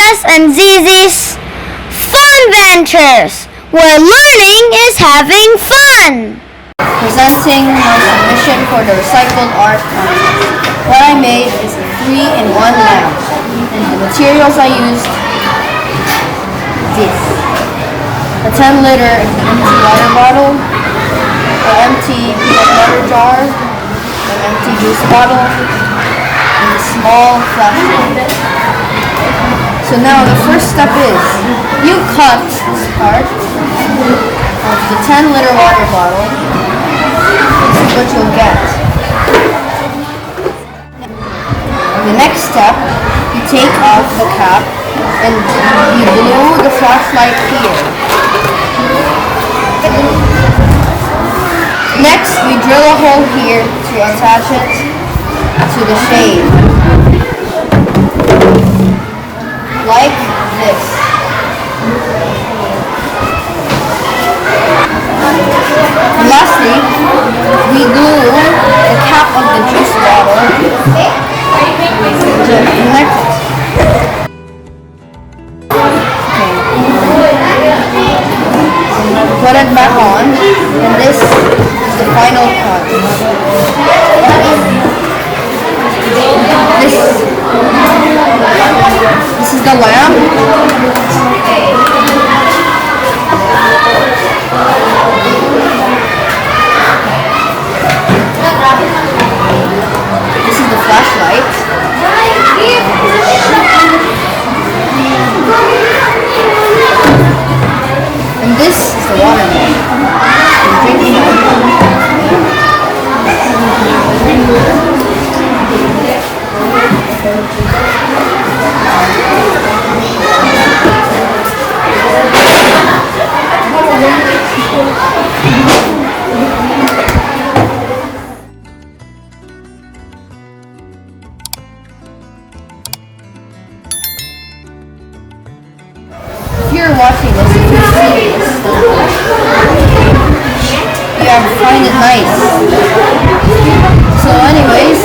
Jess and Zizi's Fun Ventures, where learning is having fun. Presenting my submission for the recycled art contest. What I made is a 3-in-1 lamp. The materials I used, this. A 10-liter empty water bottle, an empty peanut butter jar, an empty juice bottle, and a small flashlight. So now the first step is, you cut this part of the 10-liter water bottle. This is what you'll get. The next step, you take off the cap and you glue the flashlight here. Next, we drill a hole here to attach it to the shade. Like this. And lastly, we glue the cap of the juice bottle to connect it. Put it back on, and this is the final cut. This is the lamp. This is the flashlight. And this is the watermelon. If you're watching this, if you see this, you have to find it nice. So anyways,